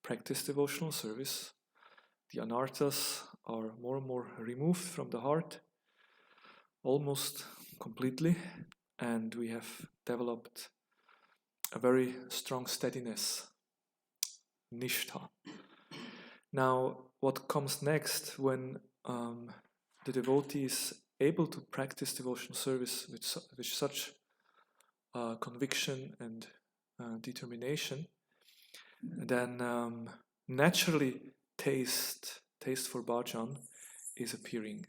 practice devotional service, the anarthas are more and more removed from the heart, almost completely, and we have developed a very strong steadiness, nishtha. Now, what comes next when the devotee is able to practice devotional service with such conviction and determination, then naturally taste for bhajan is appearing.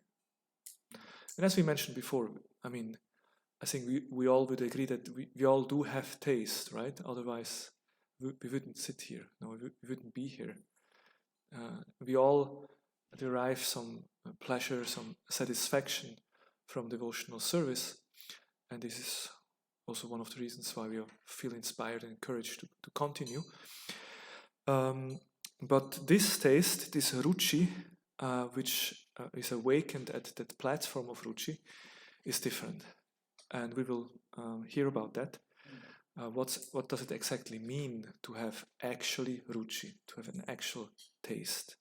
And as we mentioned before, I mean, I think we all would agree that we all do have taste, right? Otherwise, we wouldn't sit here. No, we wouldn't be here. We all derive some pleasure, some satisfaction from devotional service, and this is also one of the reasons why we feel inspired and encouraged to continue. But this taste, this Ruci, which is awakened at that platform of Ruci, is different. And we will hear about that. What does it exactly mean to have actually Ruci, to have an actual taste?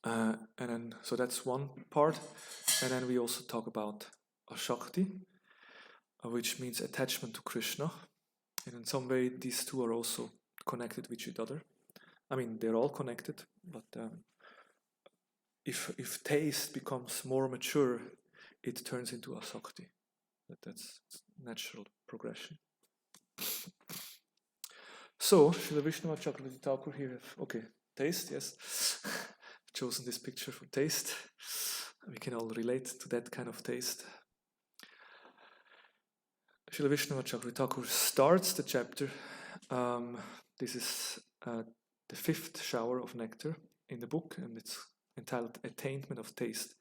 And then, so that's one part. And then we also talk about Asakti, which means attachment to Krsna. And in some way, these two are also connected with each other. I mean, they're all connected, but if taste becomes more mature, it turns into Asakti. That's natural progression. So, Srila Vishnu Chakravarti Thakur here, okay, taste, yes. I've chosen this picture for taste. We can all relate to that kind of taste. Srila Vishnu Chakravarti Thakur starts the chapter. This is the fifth shower of nectar in the book, and it's entitled Attainment of Taste.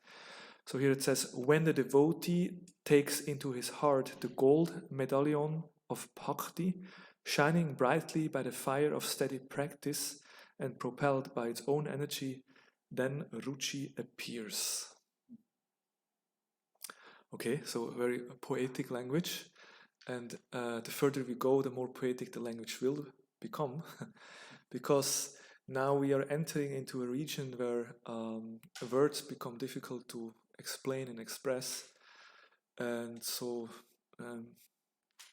So here it says, when the devotee takes into his heart the gold medallion of Bhakti, shining brightly by the fire of steady practice and propelled by its own energy, then Ruchi appears. Okay, so very poetic language. And the further we go, the more poetic the language will become. Because now we are entering into a region where words become difficult to explain and express. And so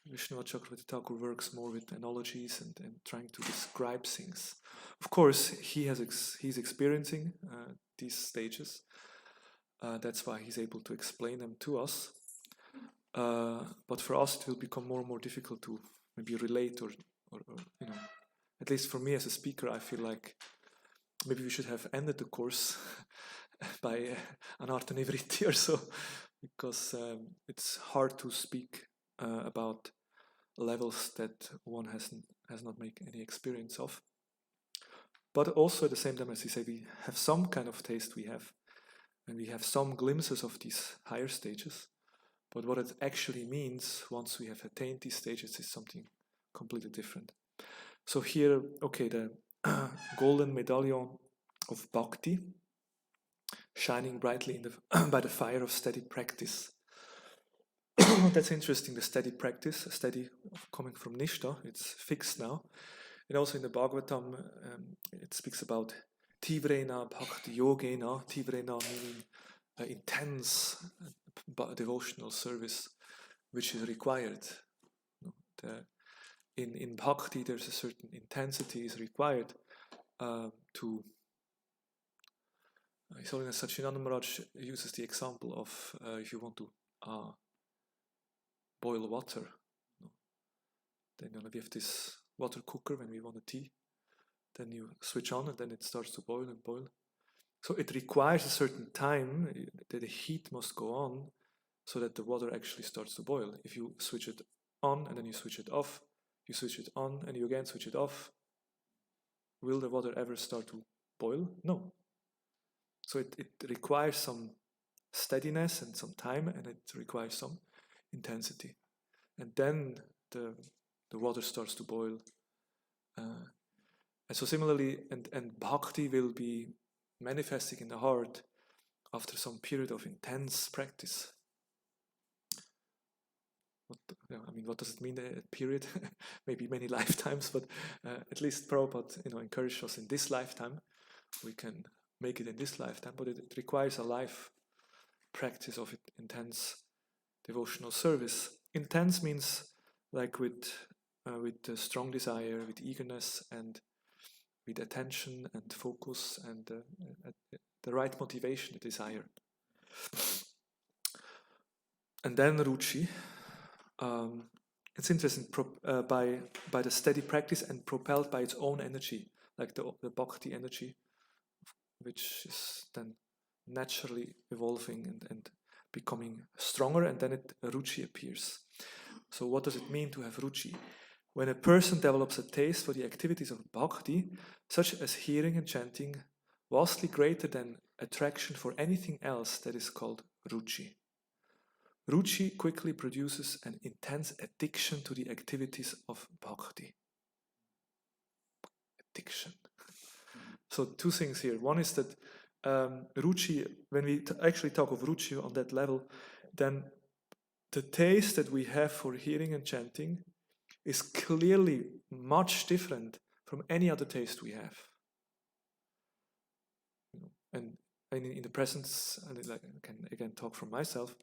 Vishnu Chakravarti Thakur works more with analogies and trying to describe things. Of course, he's experiencing these stages. That's why he's able to explain them to us. But for us, it will become more and more difficult to maybe relate or you know, at least for me as a speaker, I feel like maybe we should have ended the course by Anartha Nivritti or so, because it's hard to speak about levels that one has not made any experience of. But also at the same time, as you say, we have some kind of taste and we have some glimpses of these higher stages. But what it actually means once we have attained these stages is something completely different. So here, okay, the golden medallion of Bhakti, shining brightly by the fire of steady practice. That's interesting, the steady practice, steady coming from Nishtha, it's fixed now. And also in the Bhagavatam, it speaks about Tivrena Bhakti Yogena, Tivrena meaning intense devotional service, which is required. In Bhakti, there's a certain intensity is required to. His Holiness Satchidananda Maharaj uses the example of if you want to boil water, then we have this water cooker when we want a tea. Then you switch on and then it starts to boil and boil. So it requires a certain time that the heat must go on so that the water actually starts to boil. If you switch it on and then you switch it off, you switch it on and you again switch it off, will the water ever start to boil? No. So it requires some steadiness and some time, and it requires some intensity. And then the water starts to boil. And so similarly, and Bhakti will be manifesting in the heart after some period of intense practice. what does it mean, a period? Maybe many lifetimes, but at least Prabhupada, encouraged us in this lifetime. We can make it in this lifetime, but it requires a life practice of intense devotional service. Intense means like with strong desire, with eagerness, and with attention and focus, and the right motivation, the desire. And then Ruchi. It's interesting, by the steady practice and propelled by its own energy, like the Bhakti energy, which is then naturally evolving and becoming stronger, and then Ruchi appears. So what does it mean to have Ruchi? When a person develops a taste for the activities of Bhakti, such as hearing and chanting, vastly greater than attraction for anything else, that is called Ruchi. Ruchi quickly produces an intense addiction to the activities of Bhakti. Addiction. So two things here. One is that Ruchi, when we actually talk of Ruchi on that level, then the taste that we have for hearing and chanting is clearly much different from any other taste we have. And in the presence, and I can again talk from myself,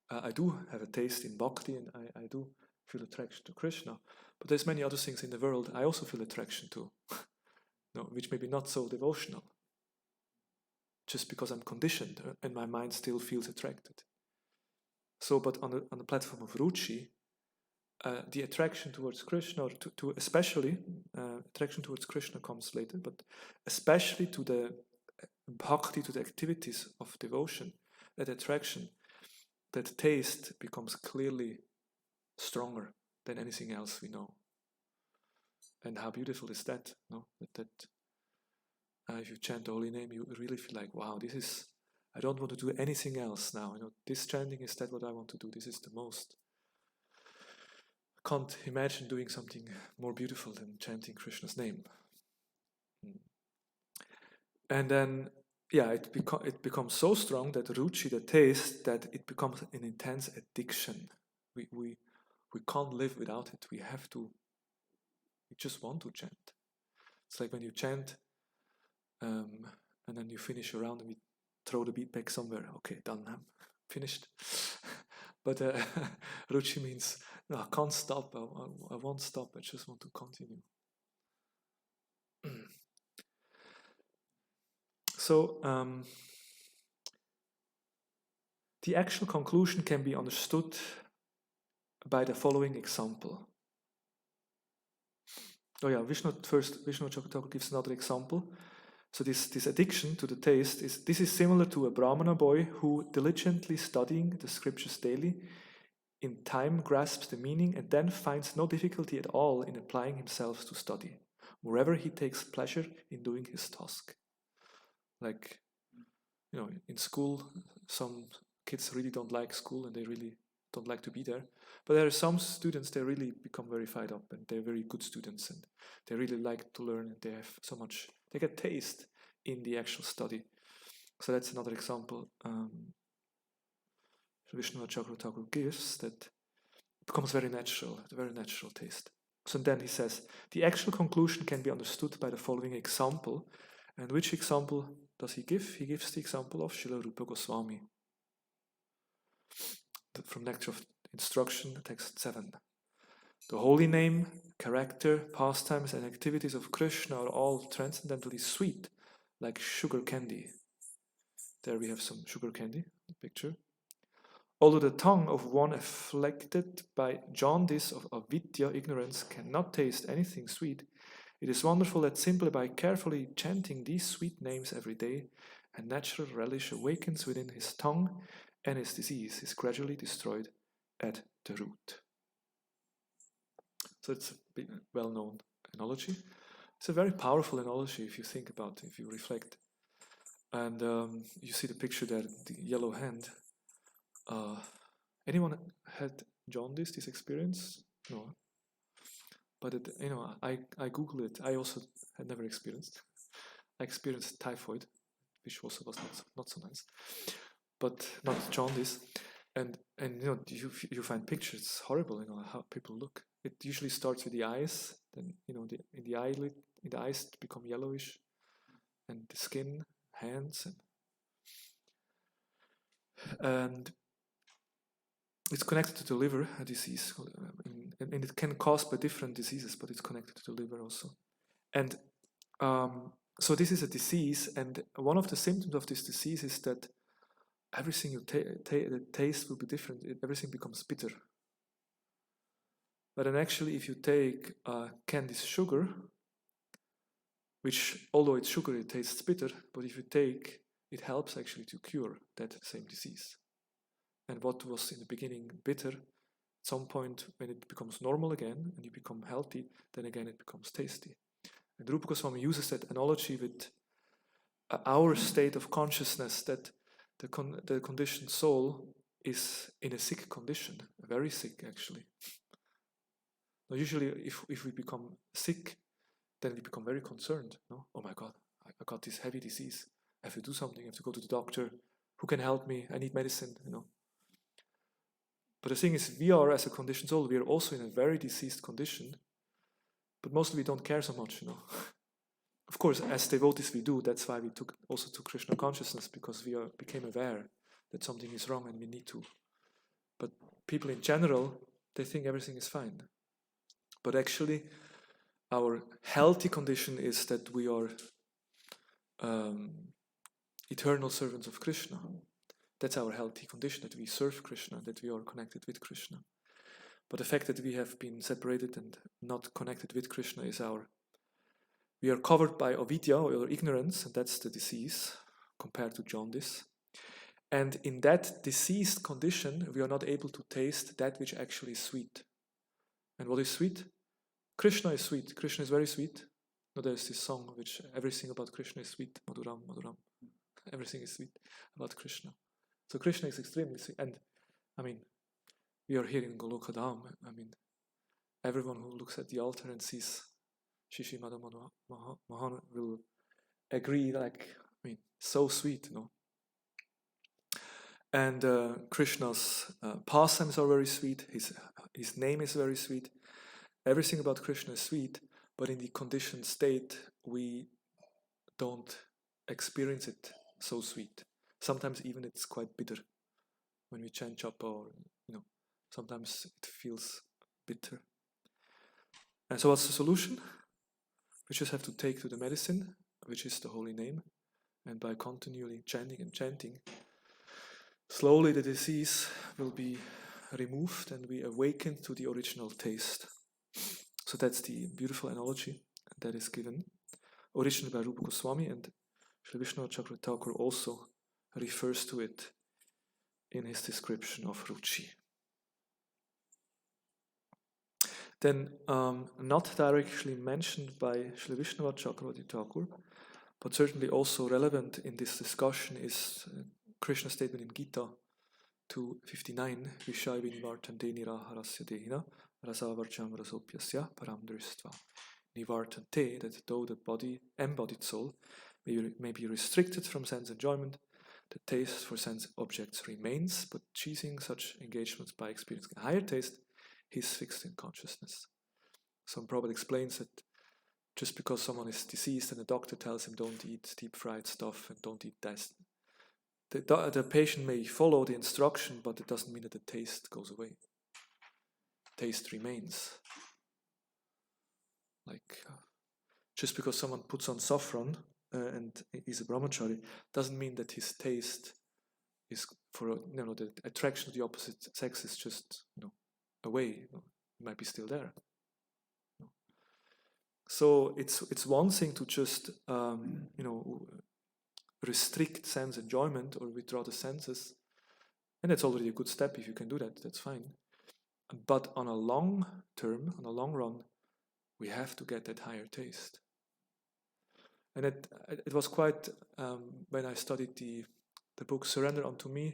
I do have a taste in Bhakti, and I do feel attraction to Krishna. But there's many other things in the world I also feel attraction to, which may be not so devotional. Just because I'm conditioned and my mind still feels attracted. So, but on the platform of Ruchi, the attraction towards Krishna, or to especially, attraction towards Krishna comes later, but especially to the Bhakti, to the activities of devotion, that attraction, that taste becomes clearly stronger than anything else we know. And how beautiful is that? No, that if you chant the holy name, you really feel like, wow, I don't want to do anything else now. This chanting is that what I want to do. This is the most. I can't imagine doing something more beautiful than chanting Krishna's name. And then, it becomes so strong, that Ruchi, the taste, that it becomes an intense addiction. We can't live without it. We just want to chant. It's like when you chant, and then you finish your round and we throw the beat back somewhere. Okay, done, I'm finished. But Ruchi means, no, I can't stop. I won't stop. I just want to continue. So, the actual conclusion can be understood by the following example. Vishnu Chakravarti gives another example. So this addiction to the taste is similar to a Brahmana boy who, diligently studying the scriptures daily, in time grasps the meaning and then finds no difficulty at all in applying himself to study. Moreover, he takes pleasure in doing his task. Like, in school, some kids really don't like school and they really don't like to be there. But there are some students, they really become very fired up and they're very good students and they really like to learn and they get taste in the actual study. So that's another example Vishnu Chakravarti gives, that it becomes very natural, a very natural taste. So then he says, the actual conclusion can be understood by the following example. And which example does he give? He gives the example of Srila Rupa Goswami. From Nectar of Instruction, text 7. The holy name, character, pastimes, and activities of Krishna are all transcendently sweet, like sugar candy. There we have some sugar candy, the picture. Although the tongue of one afflicted by jaundice of avidya, ignorance, cannot taste anything sweet, it is wonderful that simply by carefully chanting these sweet names every day, a natural relish awakens within his tongue, and his disease is gradually destroyed at the root. So it's a well-known analogy. It's a very powerful analogy if you think about it, if you reflect. And you see the picture there, the yellow hand. Anyone had jaundice, this experience? No. But I Googled it. I also had never experienced. I experienced typhoid, which also was not so nice. But not jaundice. And you find pictures, it's horrible, how people look. It usually starts with the eyes, then in the eyelid, in the eyes become yellowish, and the skin, hands, and it's connected to the liver, a disease, and it can cause by different diseases, but it's connected to the liver also. And so this is a disease, and one of the symptoms of this disease is that everything you the taste will be different. Everything becomes bitter. But then actually, if you take candied sugar, which although it's sugar, it tastes bitter, but if you take, it helps actually to cure that same disease. And what was in the beginning bitter, at some point when it becomes normal again and you become healthy, then again it becomes tasty. And Rupa Goswami uses that analogy with our state of consciousness, that the conditioned soul is in a sick condition, very sick actually. Now, usually if we become sick, then we become very concerned. No? Oh my God, I got this heavy disease. I have to do something. I have to go to the doctor. Who can help me? I need medicine. But the thing is, we are, as a conditioned soul, we are also in a very diseased condition, but mostly we don't care so much, Of course, as devotees we do. That's why we also took Krishna consciousness, because we became aware that something is wrong and we need to. But people in general, they think everything is fine. But actually, our healthy condition is that we are eternal servants of Krishna. That's our healthy condition, that we serve Krishna, that we are connected with Krishna. But the fact that we have been separated and not connected with Krishna we are covered by avidya, or ignorance, and that's the disease compared to jaundice. And in that diseased condition, we are not able to taste that which actually is sweet. And what is sweet? Krishna is sweet. Krishna is very sweet. No, there's this song which everything about Krishna is sweet. Madhuram, Madhuram. Everything is sweet about Krishna. So Krishna is extremely sweet. And we are here in Golokadam. Everyone who looks at the altar and sees Shishi Madha Mohan will agree, so sweet, And Krishna's pastimes are very sweet. His name is very sweet. Everything about Krishna is sweet, but in the conditioned state, we don't experience it so sweet. Sometimes even it's quite bitter. When we chant japa, or sometimes it feels bitter. And so what's the solution? We just have to take to the medicine, which is the holy name, and by continually chanting and chanting, slowly the disease will be removed and we awaken to the original taste. So that's the beautiful analogy that is given, originally by Rupa Goswami, and Sri Vishnu Chakra Thakur also refers to it in his description of Ruchi. Then, not directly mentioned by Sri Vishnu Chakra Thakur, but certainly also relevant in this discussion, is Krishna's statement in Gita 2:59, Vishaya Nivartante Niraharasya Dehina Rasavarcham Rasopyasya Param Dristva. Nivartante, that though the body, embodied soul, may be restricted from sense enjoyment, the taste for sense objects remains, but choosing such engagements by experiencing a higher taste, he is fixed in consciousness. Some Prabhupada explains that just because someone is diseased and the doctor tells him don't eat deep fried stuff and don't eat that, the patient may follow the instruction, but it doesn't mean that the taste goes away. Taste remains. Just because someone puts on saffron and is a brahmachari, doesn't mean that his taste is for the attraction to the opposite sex is just away. It might be still there. So it's one thing to just restrict sense enjoyment or withdraw the senses, and that's already a good step. If you can do that, that's fine. But on a long term, on a long run, we have to get that higher taste. And it was quite when I studied the book Surrender Unto Me,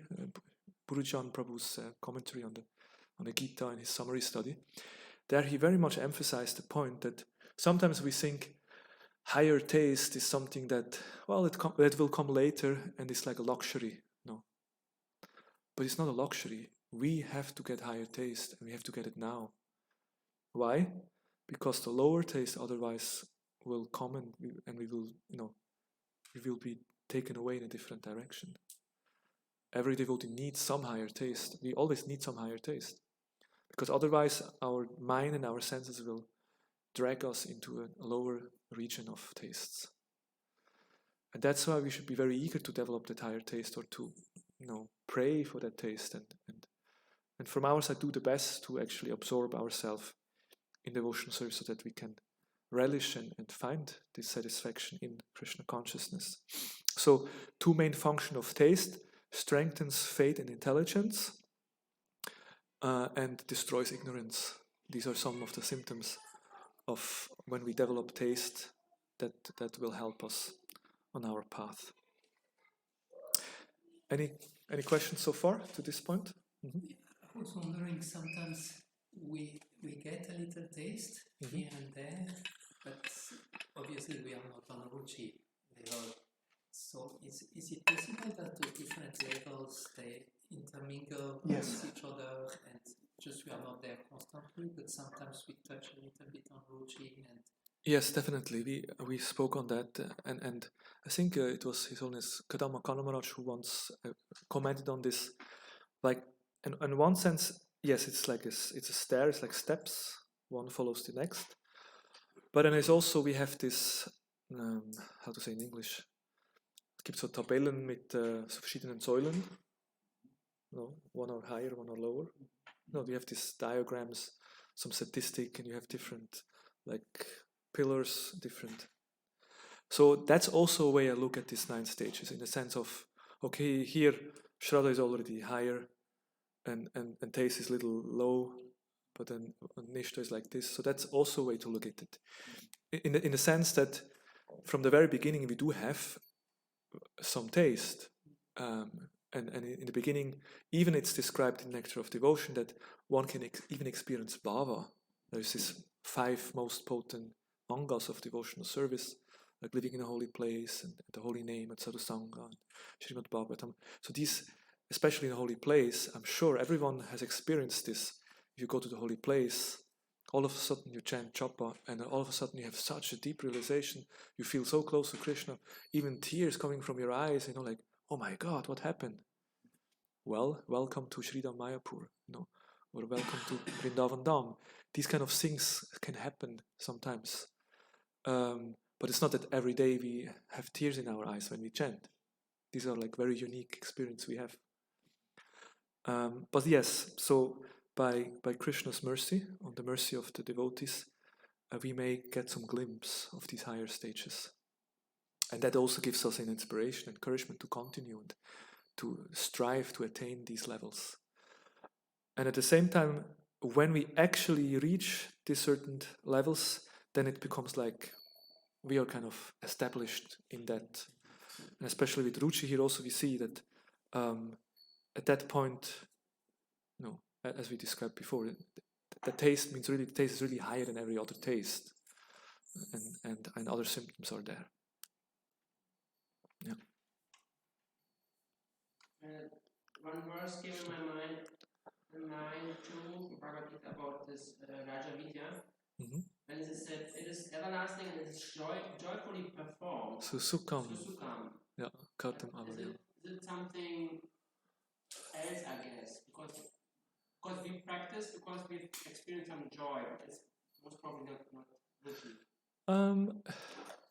Purujan Prabhu's commentary on the Gita and his summary study. There he very much emphasized the point that sometimes we think higher taste is something that, it will come later and it's like a luxury. No. but it's not a luxury. We have to get higher taste, and we have to get it now. Why? Because the lower taste otherwise will come, and we will, we will be taken away in a different direction. Every devotee needs some higher taste. We always need some higher taste, because otherwise our mind and our senses will drag us into a lower region of tastes. And that's why we should be very eager to develop that higher taste, or to, pray for that taste, and from our side do the best to actually absorb ourselves in devotional service, so that we can relish and find this satisfaction in Krishna consciousness. So, two main functions of taste: strengthens faith and intelligence, and destroys ignorance. These are some of the symptoms of when we develop taste that will help us on our path. Any questions so far to this point? Mm-hmm. I was wondering, sometimes we get a little taste here and there, but obviously we are not on Ruchi level. So is it possible that the different levels, they intermingle with each other, and just we are not there constantly, but sometimes we touch a little bit on Ruchi? And yes, definitely. We spoke on that, and I think it was His Holiness Kadambini Maharaj who once commented on this. Like, in one sense, yes, it's like it's a stair. It's like steps. One follows the next. But then it's also, we have this, how to say in English? Es gibt so Tabellen mit so verschiedenen Säulen. No, one are higher, one are lower. No, we have these diagrams, some statistic, and you have different like pillars, different. So that's also a way I look at these 9 stages, in the sense of, okay, here Shraddha is already higher, and taste is a little low, but then Nishta is like this. So that's also a way to look at it. In the sense that from the very beginning we do have some taste. And in the beginning, even it's described in Nectar of Devotion that one can even experience bhava. There's these 5 most potent angas of devotional service, like living in a holy place, and the holy name, and sadhusanga, and Srimad Bhagavatam. So these, especially in a holy place, I'm sure everyone has experienced this. If you go to the holy place, all of a sudden you chant japa, and all of a sudden you have such a deep realization. You feel so close to Krishna, even tears coming from your eyes, like, oh my God, what happened? Well, welcome to Sridham Mayapur, or welcome to Vrindavan Dham. These kind of things can happen sometimes. But it's not that every day we have tears in our eyes when we chant. These are like very unique experience we have. But yes, so by Krishna's mercy, on the mercy of the devotees, we may get some glimpse of these higher stages. And that also gives us an inspiration, encouragement to continue and to strive to attain these levels. And at the same time, when we actually reach these certain levels, then it becomes like we are kind of established in that. And especially with Ruchi here also we see that at that point, as we described before, the taste means really, the taste is really higher than every other taste. And other symptoms are there. Yeah. One verse came in my mind, 9:2 Bhagavad Gita, about this Raja Vidya. Mm-hmm. And it said, it is everlasting and it is joyfully performed. Susukam. Yeah, Katam Is it something else, I guess? Because we practice, because we've experienced some joy, but it's most probably not Ruchi.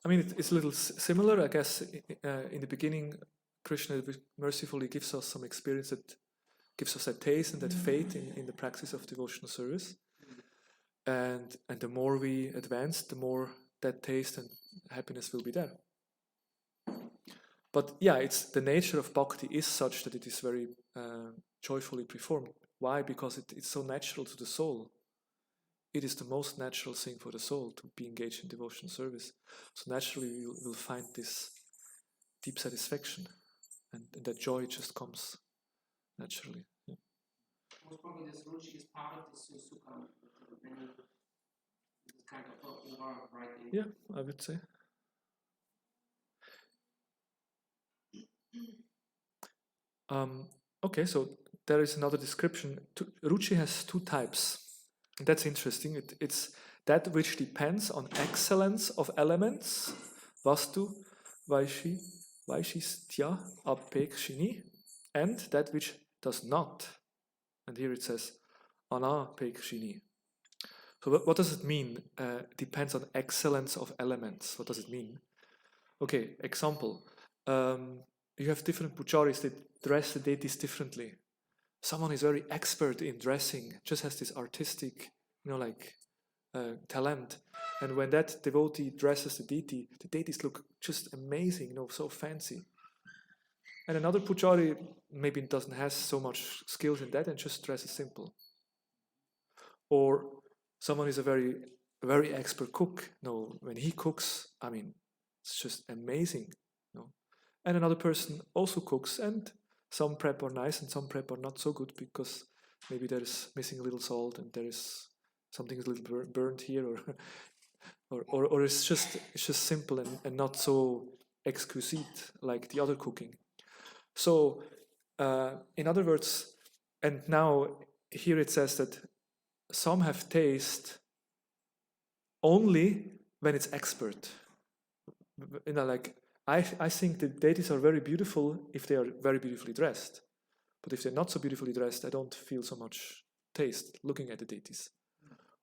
I mean, it's a little similar, I guess. In the beginning, Krishna mercifully gives us some experience that gives us that taste and that faith in the practice of devotional service. And the more we advance, the more that taste and happiness will be there. But yeah, it's the nature of bhakti is such that it is very joyfully performed. Why? Because it's so natural to the soul. It is the most natural thing for the soul to be engaged in devotional service. So naturally we'll find this deep satisfaction, and that joy just comes naturally. Yeah. Most probably this Ruchi is part of this Sukha, kind of writing. Yeah, I would say. Okay, so there is another description. Ruchi has two types. And that's interesting. It's that which depends on excellence of elements, vastu, vaishistya, apekshini, and that which does not. And here it says anapekshini. So what does it mean? Depends on excellence of elements. What does it mean? Okay, example. You have different pujaris that dress the deities differently. Someone is very expert in dressing, just has this artistic, talent. And when that devotee dresses the deities look just amazing, so fancy. And another pujari maybe doesn't have so much skills in that and just dresses simple. Or someone is a very, very expert cook. When he cooks, it's just amazing. And another person also cooks, and some prep are nice and some prep are not so good because maybe there is missing a little salt and there is something is a little burnt here, or it's just simple and not so exquisite like the other cooking. So, in other words, and now here it says that some have taste only when it's expert. I think the deities are very beautiful if they are very beautifully dressed. But if they're not so beautifully dressed, I don't feel so much taste looking at the deities.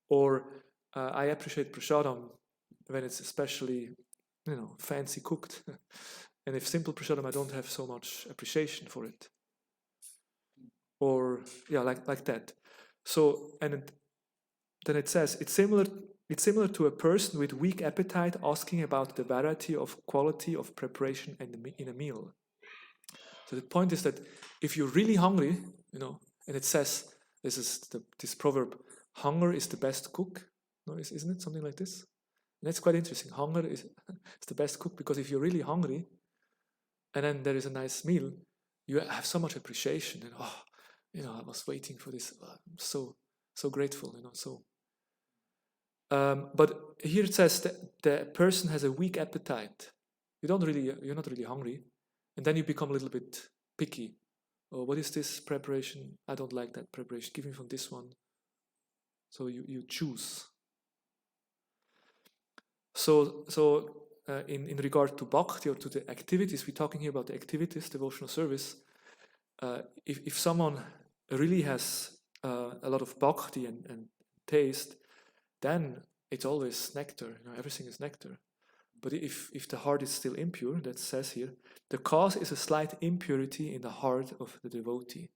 Or I appreciate prasadam when it's especially, fancy cooked. And if simple prasadam, I don't have so much appreciation for it. Or, like that. So, and then it says, it's similar to a person with weak appetite asking about the variety of quality of preparation in a meal. So the point is that if you're really hungry, and it says, this proverb, hunger is the best cook. No, isn't it something like this? And that's quite interesting. Hunger is the best cook, because if you're really hungry, and then there is a nice meal, you have so much appreciation. And I was waiting for this. I'm so grateful. But here it says that the person has a weak appetite. You're not really hungry, and then you become a little bit picky. Oh, what is this preparation? I don't like that preparation. Give me from this one. So you choose. So in regard to bhakti, or to the activities, we're talking here about the activities, devotional service. If someone really has a lot of bhakti and taste, then it's always nectar. Everything is nectar. But if the heart is still impure, that says here, the cause is a slight impurity in the heart of the devotee.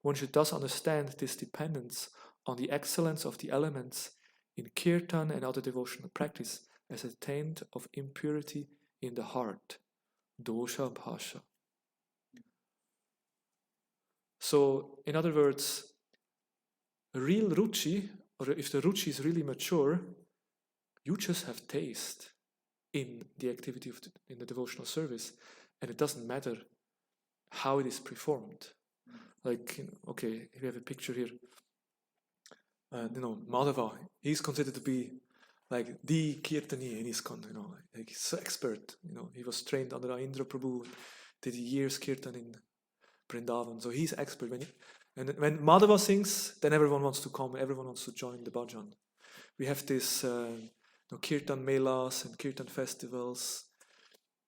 One should thus understand this dependence on the excellence of the elements in kirtan and other devotional practice as a taint of impurity in the heart, dosha bhasha. So, in other words, real ruchi, or if the ruchi is really mature, you just have taste in the activity in the devotional service, and it doesn't matter how it is performed. Okay, we have a picture here. Madhava, he's considered to be like the kirtani in ISKCON. He's so expert. He was trained under Indra Prabhu, did years kirtan in Vrindavan, so he's expert. When Madhava sings, then everyone wants to come, everyone wants to join the bhajan. We have this kirtan melas and kirtan festivals,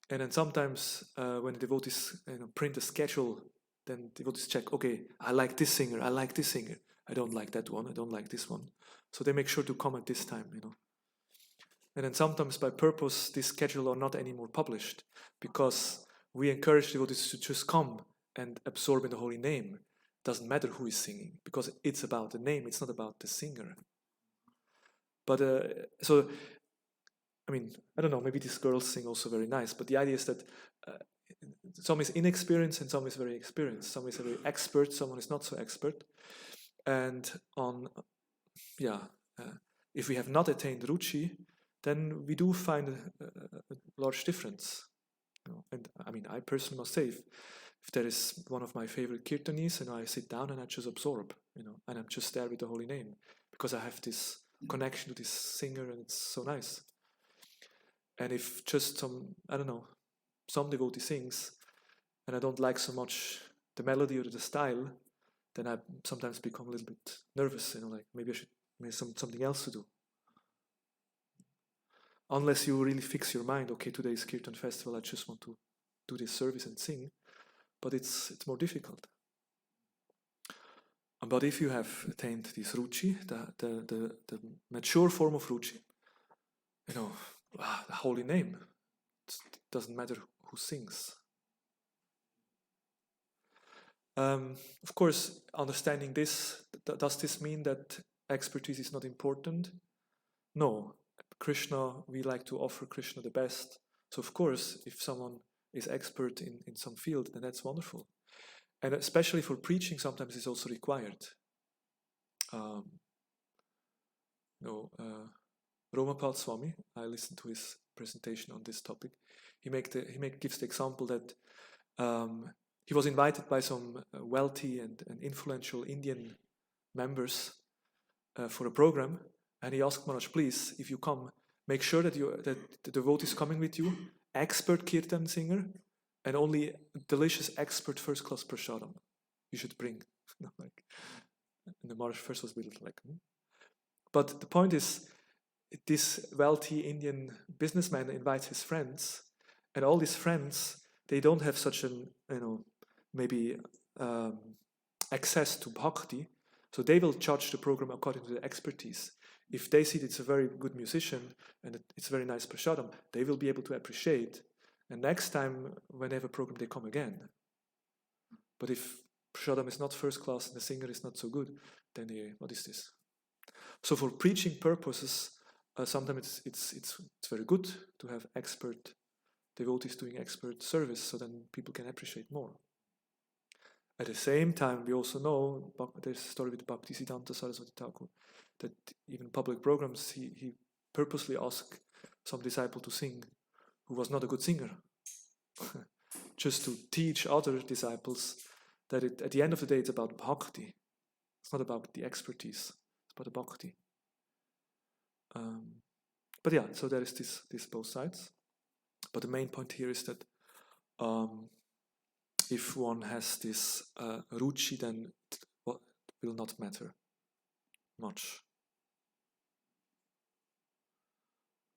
and then sometimes when the devotees print a schedule, then devotees check, okay, I like this singer, I don't like that one, I don't like this one. So they make sure to come at this time, And then sometimes by purpose, this schedule are not anymore published, because we encourage devotees to just come and absorb in the holy name. Doesn't matter who is singing, because it's about the name, it's not about the singer. But I don't know, maybe these girls sing also very nice, but the idea is that some is inexperienced and some is very experienced. Some is very expert, someone is not so expert. And if we have not attained Ruchi, then we do find a large difference. And I personally must say, if there is one of my favorite kirtanis, and I sit down and I just absorb, and I'm just there with the holy name, because I have this connection to this singer, and it's so nice. And if just some devotee sings, and I don't like so much the melody or the style, then I sometimes become a little bit nervous, like maybe I should something else to do. Unless you really fix your mind, okay, today is Kirtan Festival, I just want to do this service and sing, but it's more difficult. But if you have attained this Ruci, the mature form of Ruci, the holy name, it doesn't matter who sings. Of course, understanding this, does this mean that expertise is not important? No. Krishna, we like to offer Krishna the best. So of course, if someone is expert in some field, then that's wonderful. And especially for preaching, sometimes it's also required. Romapal Swami, I listened to his presentation on this topic. He gives the example that he was invited by some wealthy and influential Indian members for a program, and he asked Maharaj, please, if you come, make sure that the devotee is coming with you, expert kirtan singer, and only delicious expert first-class prasadam you should bring. And the Maharaj first was a bit like, But the point is, this wealthy Indian businessman invites his friends, and all these friends, they don't have such an, access to Bhakti, so they will judge the program according to their expertise. If they see that it's a very good musician and it's a very nice prasadam, they will be able to appreciate. And next time, when they have a program, they come again. But if prasadam is not first class and the singer is not so good, then what is this? So for preaching purposes, sometimes it's very good to have expert devotees doing expert service, so then people can appreciate more. At the same time, we also know, there's a story with Bhakti Siddhanta Saraswati Thakur, that even public programs, he purposely asked some disciple to sing who was not a good singer, just to teach other disciples that at the end of the day, it's about Bhakti. It's not about the expertise, it's about the Bhakti. But yeah, so there is this both sides. But the main point here is that if one has this Ruci, then what will not matter much.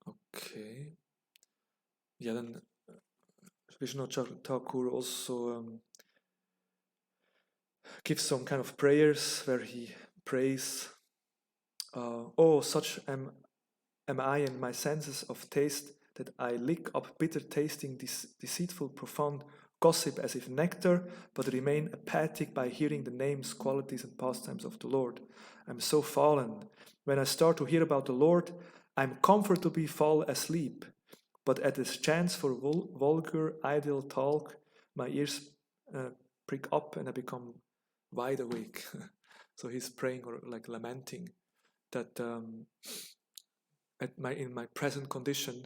Okay. Yeah, then Vishnu Thakur also gives some kind of prayers where he prays, oh, such am I and my senses of taste, that I lick up bitter tasting, deceitful, profound gossip as if nectar, but remain apathic by hearing the names, qualities, and pastimes of the Lord. I'm so fallen. When I start to hear about the Lord, I'm comfortably fall asleep, but at this chance for vulgar, idle talk, my ears prick up and I become wide awake. So he's praying or like lamenting that in my present condition,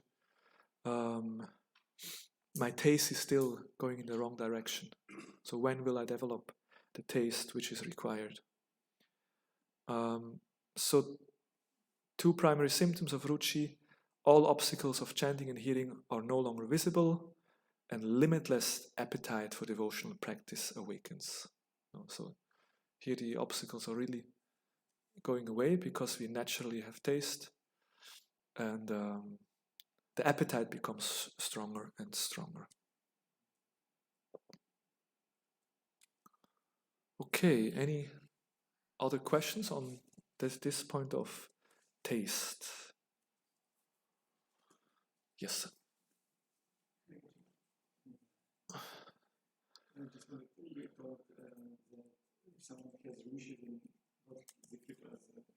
my taste is still going in the wrong direction. So when will I develop the taste which is required? So two primary symptoms of Ruci: all obstacles of chanting and hearing are no longer visible, and limitless appetite for devotional practice awakens. So here the obstacles are really going away because we naturally have taste, and the appetite becomes stronger and stronger. Okay, any other questions on this point of taste? Yes. I just want to thought that if someone has Ruci, then what the people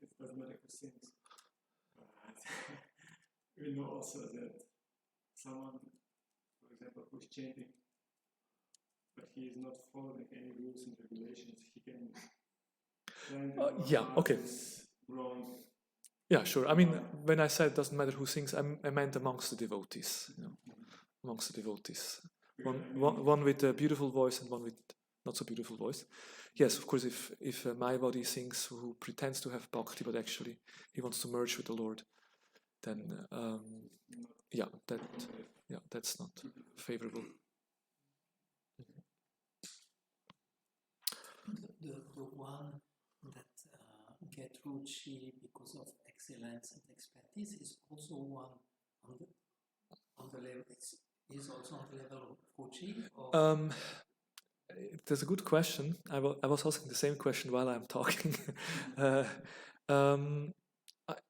it doesn't matter who sings. We know also that someone, for example, who's chanting, but he is not following any rules and regulations, he can okay. Wrong. Yeah, sure. I mean, when I said it doesn't matter who sings, I meant amongst the devotees. Amongst the devotees. One with a beautiful voice and one with not so beautiful voice. Yes, of course, if Mayavadi sings who pretends to have bhakti, but actually he wants to merge with the Lord, then that's not favorable. the one that get Ruci because of excellence and expertise is also one on the level. Is also on the level of Ruci. That's a good question. I was asking the same question while I'm talking.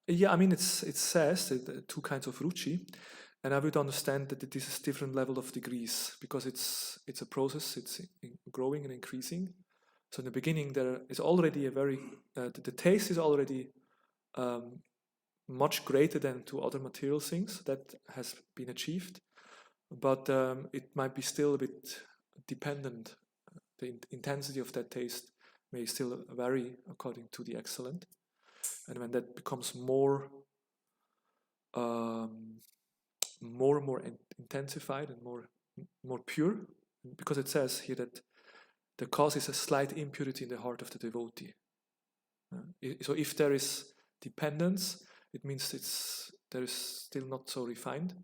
Yeah, I mean, it says that two kinds of Ruchi, and I would understand that this is different level of degrees because it's a process. It's growing and increasing. So in the beginning, there is already a very the taste is already much greater than to other material things that has been achieved, but it might be still a bit dependent. The intensity of that taste may still vary according to the excellent, and when that becomes more intensified and more pure, because it says here that the cause is a slight impurity in the heart of the devotee. So if there is dependence, it means there is still not so refined,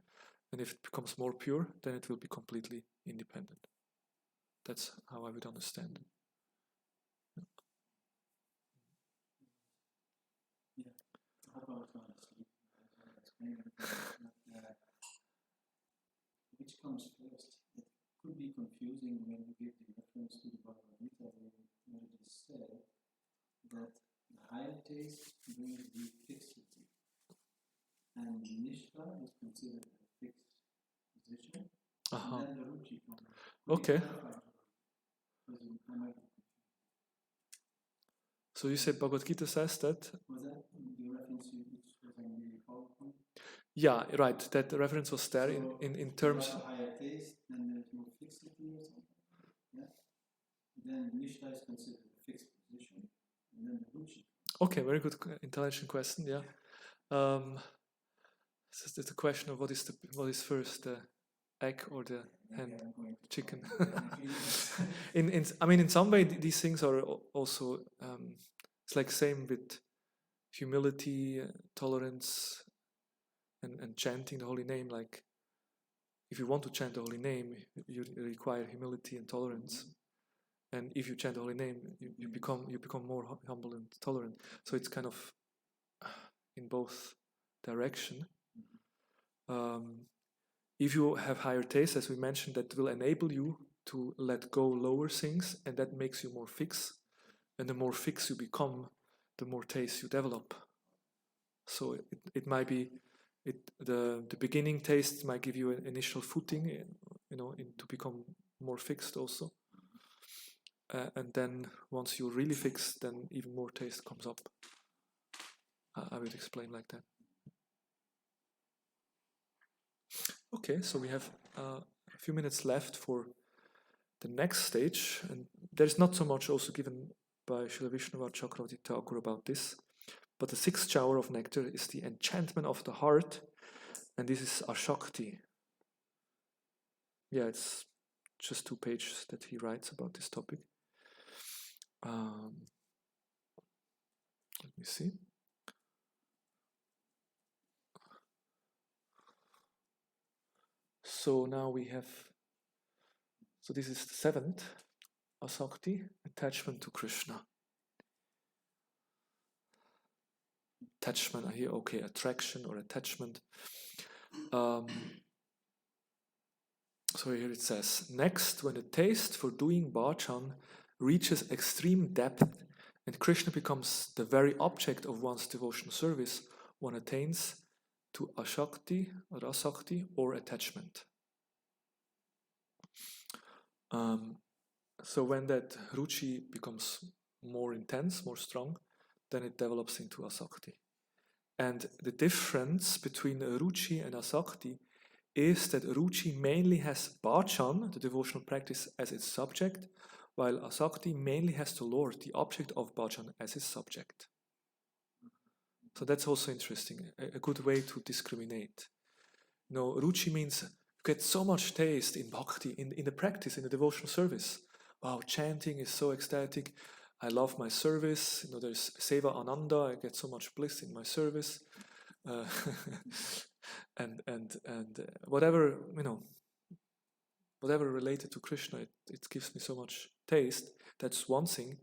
and if it becomes more pure, then it will be completely independent. That's how I would understand it. Yeah, I hope I was not asleep. Which comes first? It could be confusing when you give the reference to the Bhagavad Gita, where it is said that the higher taste brings the fixity, and Nishta is considered a fixed position, and then the Ruchi comes. Okay. So you said Bhagavad Gita says that? Was that the reference which was on the PowerPoint? Yeah, right. That reference was there in terms. So higher taste, then there's more fixity or something. Yeah. Then Nishta is considered a fixed position, and then the Ruchi. Okay, very good, intelligent question. Yeah. So it's a question of what is first, the egg or the hen, chicken. In some way, these things are also. It's like same with humility, tolerance, and chanting the holy name. Like, if you want to chant the holy name, you require humility and tolerance. And if you chant the holy name, you become more humble and tolerant. So it's kind of in both direction. If you have higher taste, as we mentioned, that will enable you to let go lower things, and that makes you more fixed. And the more fixed you become, the more taste you develop. So it might be the beginning taste might give you an initial footing, to become more fixed also. And then once you're really fixed, then even more taste comes up. I would explain like that. Okay, so we have a few minutes left for the next stage, and there's not so much also given by Srila Vishnuvar Chakravarti Thakur about this, but the 6th shower of nectar is the enchantment of the heart, and this is Asakti. Yeah, it's just 2 pages that he writes about this topic. Let me see. So now we have, so this is the 7th, Asakti, attachment to Krsna. Attachment, here, okay, attraction or attachment. So here it says, next, when the taste for doing bhajan reaches extreme depth and Krishna becomes the very object of one's devotional service, one attains to Asakti or attachment. So when that Ruchi becomes more intense, more strong, then it develops into Asakti. And the difference between Ruchi and Asakti is that Ruchi mainly has bhajan, the devotional practice, as its subject, while Asakti mainly has the Lord, the object of bhajan, as its subject. So that's also interesting, a good way to discriminate. Ruchi means you get so much taste in bhakti, in the practice, in the devotional service. Wow, chanting is so ecstatic. I love my service. There's Seva Ananda. I get so much bliss in my service. And whatever, whatever related to Krishna, it gives me so much taste. That's one thing.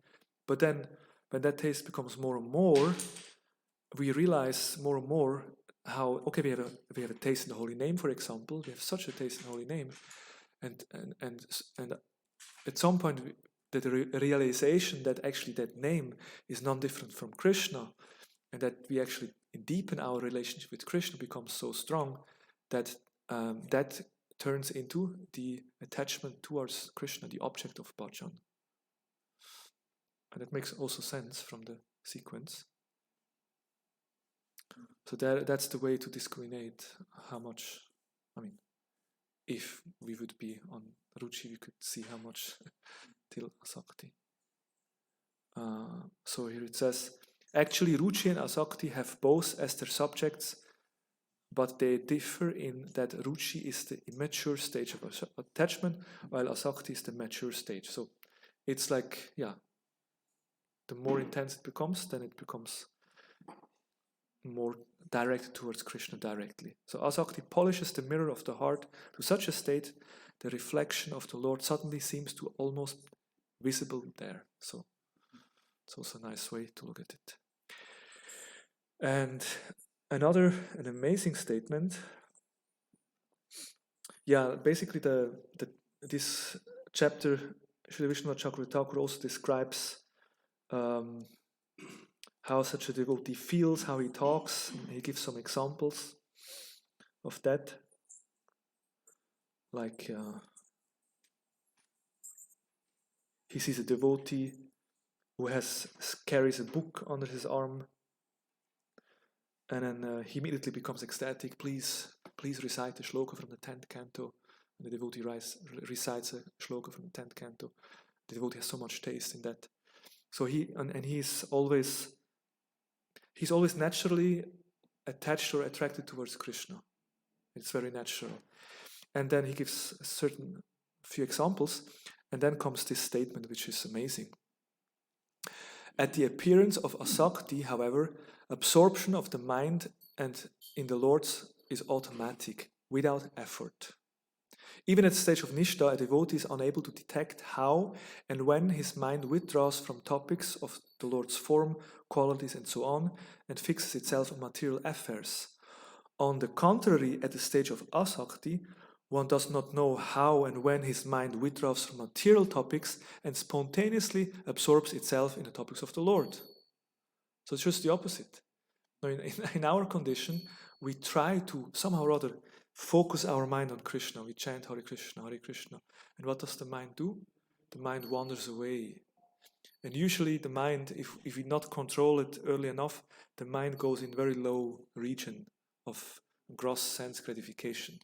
But then, when that taste becomes more and more, we realize more and more how, okay, we have a taste in the holy name, for example. We have such a taste in the holy name, and at some point, the realization that actually that name is non-different from Krishna, and that we actually deepen our relationship with Krishna becomes so strong that that turns into the attachment towards Krishna, the object of bhajan. And that makes also sense from the sequence. So that's the way to discriminate how much, I mean, if we would be on Ruchi, we could see how much till Asakti. So here it says, actually Ruchi and Asakti have both as their subjects, but they differ in that Ruchi is the immature stage of attachment, while Asakti is the mature stage. So it's like, yeah, the more intense it becomes, then it becomes more directed towards Krishna directly. So Asakti polishes the mirror of the heart to such a state the reflection of the Lord suddenly seems to almost visible there. So it's also a nice way to look at it. And an amazing statement. Yeah, basically this chapter, Srila Vishwanath Chakravarti Thakur also describes how such a devotee feels, how he talks. He gives some examples of that. Like he sees a devotee who carries a book under his arm, and then he immediately becomes ecstatic. Please recite the shloka from the 10th canto. And the devotee recites a shloka from the 10th canto. The devotee has so much taste in that. So he's always naturally attached or attracted towards Krishna. It's very natural. And then he gives a few examples, and then comes this statement, which is amazing. At the appearance of Asakti, however, absorption of the mind and in the Lord's is automatic, without effort. Even at the stage of Nishtha, a devotee is unable to detect how and when his mind withdraws from topics of the Lord's form, qualities, and so on, and fixes itself on material affairs. On the contrary, at the stage of Asakti, one does not know how and when his mind withdraws from material topics and spontaneously absorbs itself in the topics of the Lord. So it's just the opposite. Now, in our condition, we try to somehow or other focus our mind on Krishna. We chant Hare Krishna, Hare Krishna. And what does the mind do? The mind wanders away. And usually the mind, if we not control it early enough, the mind goes in very low region of gross sense gratification.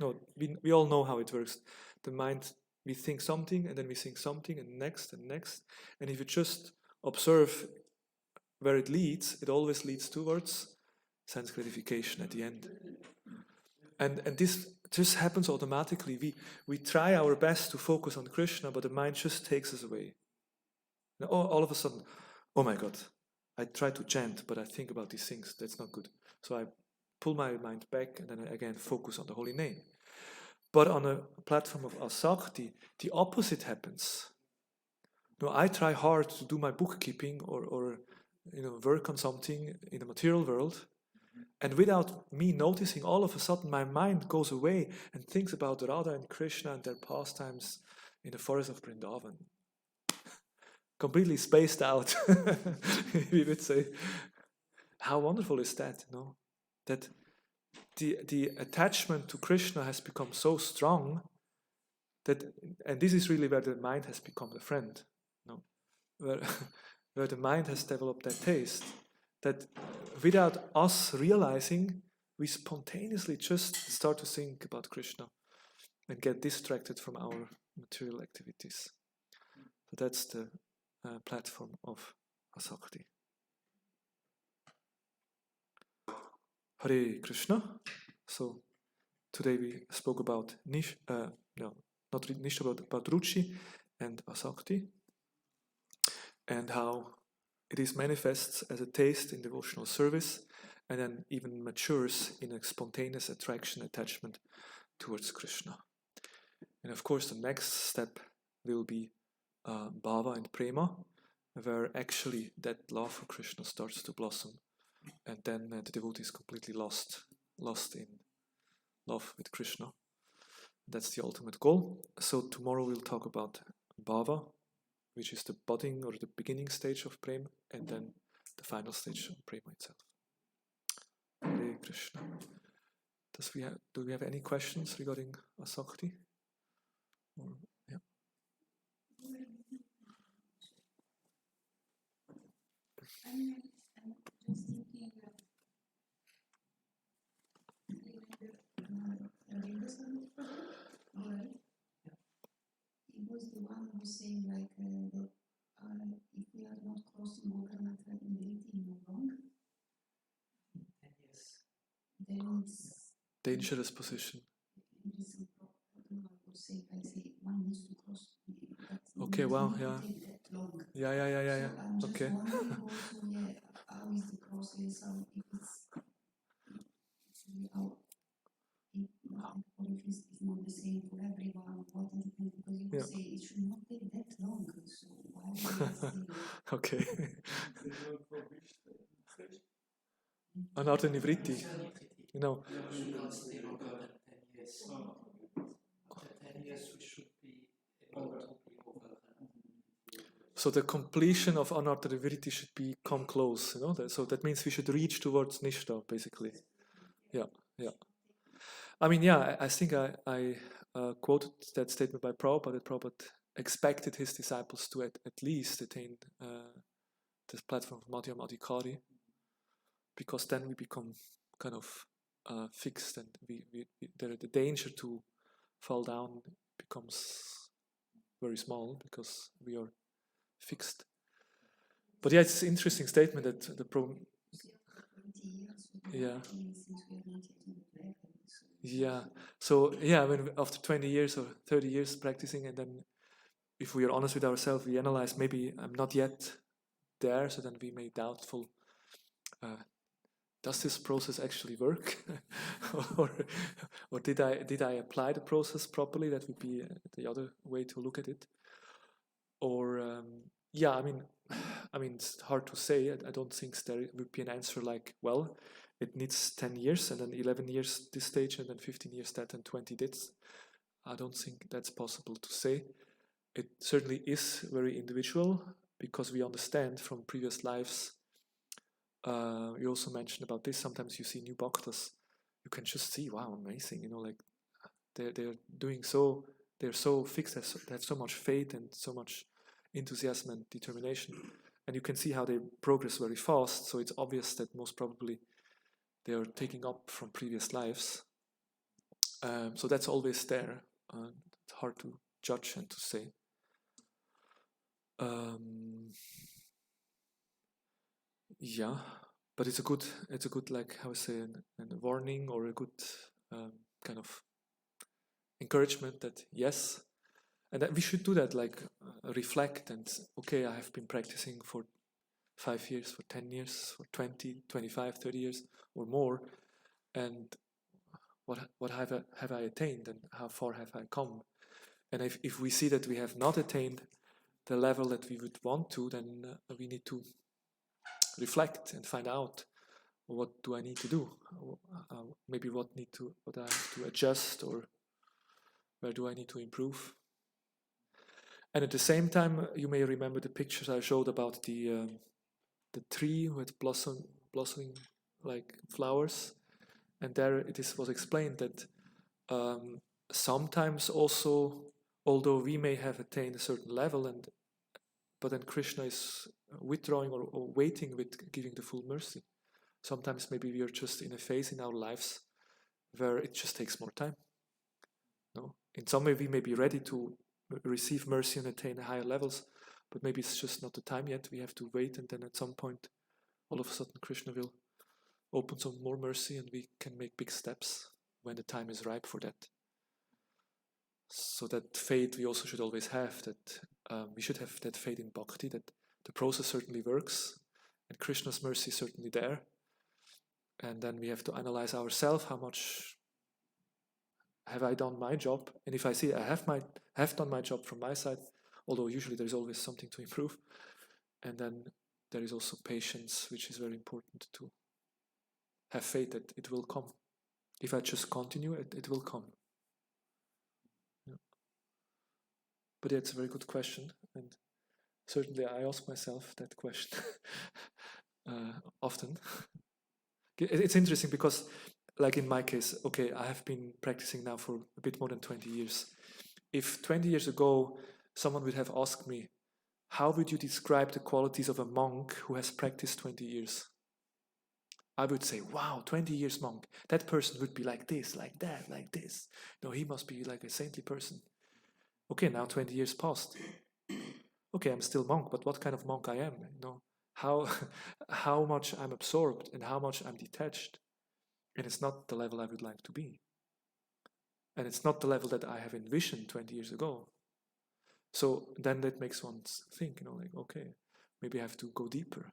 No, we all know how it works. The mind, we think something, and then we think something, and next, and next. And if you just observe where it leads, it always leads towards sense gratification at the end. And this just happens automatically. We try our best to focus on Krishna, but the mind just takes us away. And all of a sudden, oh my God, I try to chant, but I think about these things. That's not good. So I pull my mind back, and then I again focus on the holy name. But on a platform of Asakti, the opposite happens. No, I try hard to do my bookkeeping or work on something in the material world, and without me noticing, all of a sudden my mind goes away and thinks about Radha and Krishna and their pastimes in the forest of Vrindavan. Completely spaced out, we would say. How wonderful is that, no? That the attachment to Krishna has become so strong that, and this is really where the mind has become the friend, no? Where the mind has developed that taste, that without us realizing, we spontaneously just start to think about Krishna and get distracted from our material activities. So that's the platform of Asakti. Hare Krishna. So today we spoke about about Ruchi and Asakti, and how it is manifests as a taste in devotional service, and then even matures in a spontaneous attachment towards Krishna. And of course, the next step will be Bhava and Prema, where actually that love for Krishna starts to blossom, and then the devotee is completely lost in love with Krishna. That's the ultimate goal. So tomorrow we'll talk about bhava, which is the budding or the beginning stage of prema, and then the final stage of prema itself. Hare Krishna. Do we have any questions regarding Asakti? Or, yeah. I'm just thinking it was the one who was saying like that if we are not crossing Gokarnata in no wrong, Yes. then it's Dangerous position. I would say one needs to cross. Okay, wow, yeah. Take that long. Yeah. So I'm just Okay. wondering also, how is the process? If it's actually or if it's not the same for everyone, what is it? Because you would say it should not take that long. So why would I say Okay. Another nivritti. You know. We should not stay longer than 10 years. After 10 years, we should be able to be over. So the completion of anartha nivritti should come close, you know. So that means we should reach towards nishta, basically. Yeah. I mean, I think I quoted that statement by Prabhupada, that Prabhupada expected his disciples to at least attain this platform of Madhyam Adhikari, because then we become kind of fixed, and the danger to fall down becomes very small because we are fixed. But yeah, it's an interesting statement that the problem. Yeah. Yeah. So yeah, when after 20 years or 30 years practicing, and then if we are honest with ourselves, we analyze maybe I'm not yet there, so then we may doubtful. Does this process actually work, or did I apply the process properly? That would be the other way to look at it. Or I mean, it's hard to say. I don't think there would be an answer like, well, it needs 10 years and then 11 years this stage and then 15 years that and 20 this. I don't think that's possible to say. It certainly is very individual because we understand from previous lives. You also mentioned about this. Sometimes you see new bhaktas. You can just see, wow, amazing. You know, like they're doing so. They're so fixed. They have so much faith and so much enthusiasm and determination, and you can see how they progress very fast. So it's obvious that most probably they are taking up from previous lives. So that's always there. It's hard to judge and to say. Yeah, but it's a good like how I say a warning or a good kind of encouragement that yes, and that we should do that, like reflect and okay, I have been practicing for 5 years, for 10 years, for 20, 25, 30 years or more, and what have I attained and how far have I come? And if we see that we have not attained the level that we would want to, then we need to reflect and find out what do I need to do, maybe what I have to adjust, or where do I need to improve. And at the same time, you may remember the pictures I showed about the tree with blossoming like flowers, and there was explained that sometimes also, although we may have attained a certain level, but then Krishna is withdrawing or waiting with giving the full mercy. Sometimes maybe we are just in a phase in our lives where it just takes more time. No? In some way we may be ready to receive mercy and attain higher levels, but maybe it's just not the time yet. We have to wait, and then at some point, all of a sudden Krishna will open some more mercy and we can make big steps when the time is ripe for that. So that faith we also should always have, that we should have that faith in Bhakti, that the process certainly works and Krishna's mercy is certainly there. And then we have to analyze ourselves, how much have I done my job? And if I see I have done my job from my side, although usually there's always something to improve, And then there is also patience, which is very important to have faith that it will come. If I just continue, it will come. Yeah. But yeah, it's a very good question, and certainly I ask myself that question often. It's interesting because, like in my case, okay, I have been practicing now for a bit more than 20 years. If 20 years ago someone would have asked me, how would you describe the qualities of a monk who has practiced 20 years? I would say, wow, 20 years monk. That person would be like this, like that, like this. No, he must be like a saintly person. Okay, now 20 years passed. Okay, I'm still monk, but what kind of monk I am? You know, how much I'm absorbed and how much I'm detached. And it's not the level I would like to be. And it's not the level that I have envisioned 20 years ago. So then that makes one think, like, okay, maybe I have to go deeper.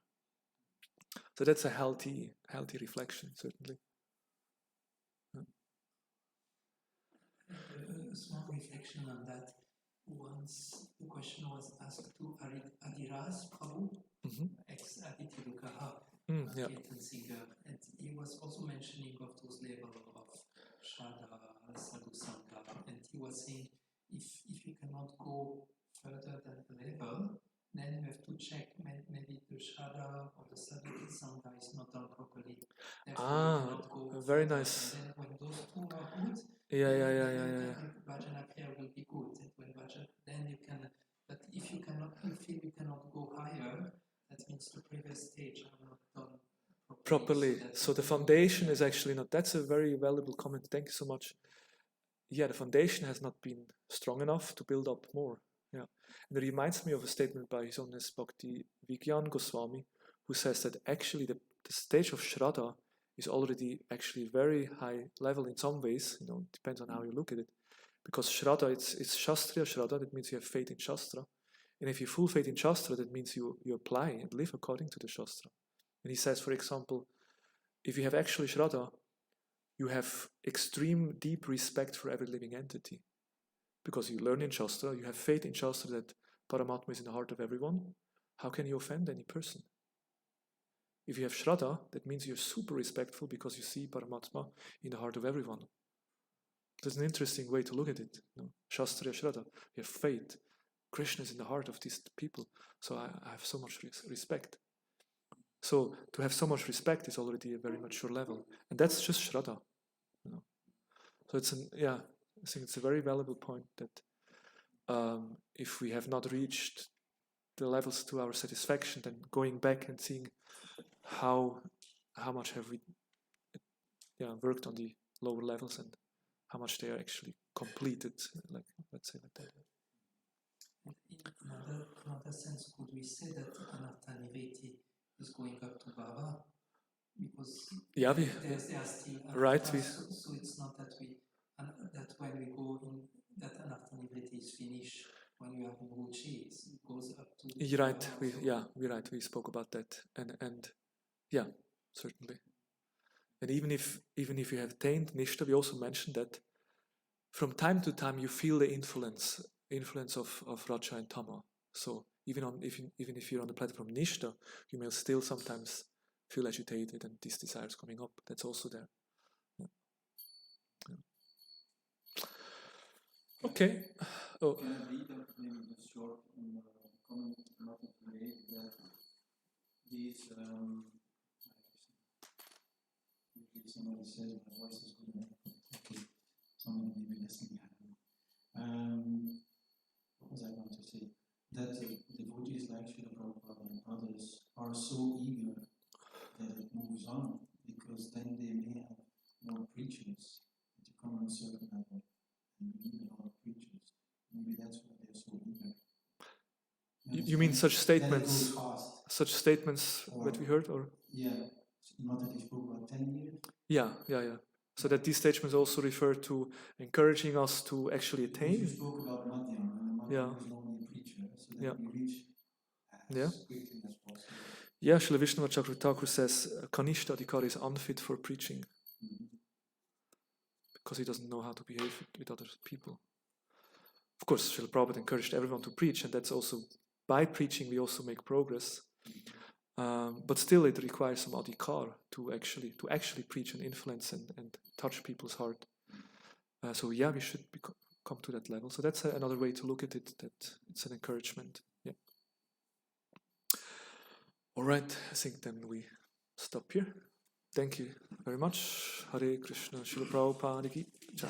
So that's a healthy reflection, certainly. A small reflection on that. Once the question was asked to Adiras Prabhu, ex-Aditi Lukaha, Kirtan singer, and he was also mentioning of those levels of Shraddha, Sadhu Sangha, and he was saying if you cannot go further than the level, then you have to check maybe the Shraddha or the Sadhu Sangha is not done properly. Therefore, very nice. And then when those two are good, Bhajana prayer will be good. And when then you can. But if you feel you cannot go higher, that means the previous stage are not done properly. So the foundation is actually not. That's a very valuable comment. Thank you so much. Yeah, the foundation has not been strong enough to build up more. Yeah, and it reminds me of a statement by His Holiness Bhakti Vigyan Goswami, who says that actually the stage of Shraddha is already actually very high level in some ways. It depends on how you look at it. Because Shraddha, it's Shastriya Shraddha, that means you have faith in Shastra. And if you full faith in Shastra, that means you apply and live according to the Shastra. And he says, for example, if you have actually Shraddha, you have extreme deep respect for every living entity. Because you learn in Shastra, you have faith in Shastra that Paramatma is in the heart of everyone. How can you offend any person? If you have Shraddha, that means you're super respectful because you see Paramatma in the heart of everyone. That's an interesting way to look at it. Shastriya Shraddha, you have faith. Krishna is in the heart of these people. So I have so much respect. So to have so much respect is already a very mature level. And that's just Shraddha. So I think it's a very valuable point that if we have not reached the levels to our satisfaction, then going back and seeing how much have we worked on the lower levels and how much they are actually completed, let's say like that. In another sense, could we say that Anartha-nivritti is going up to Baba? Because they are still right. So it's not that that when we go in, that Anartha-nivritti is finished. When you have Ruci, it goes up to. You're right. We're right. We spoke about that, and yeah, certainly. And even if you have attained Nishta, we also mentioned that from time to time you feel the influence of Raja and Tama. So even if you're on the platform Nishta, you may still sometimes feel agitated and these desires coming up. That's also there. Yeah. Okay. Can I read up maybe a short comment about it today that these somebody says my voice is good enough. Okay, somebody may be listening. What was I going to say? That the devotees like Srila Prabhupada and others are so eager that it moves on because then they may have more preachers to come on a certain level and we need a lot of preachers. Maybe that's why they're so eager. You mean such statements? Such statements that we heard, or? Yeah. Not that he spoke about 10 years? Yeah. So that these statements also refer to encouraging us to actually attain. You spoke about Madhyam, and Madhyam is only a preacher, so that we reach as quickly as possible. Yeah, Srila Vishnavacharya Thakur says Kanishta Adhikari is unfit for preaching because he doesn't know how to behave with other people. Of course, Srila Prabhupada encouraged everyone to preach, and that's also by preaching we also make progress. But still, it requires some adhikar to actually preach and influence and touch people's heart. So yeah, we should come to that level. So that's another way to look at it. That it's an encouragement. Yeah. All right. I think then we stop here. Thank you very much. Hare Krishna. Srila Prabhupada ki jai.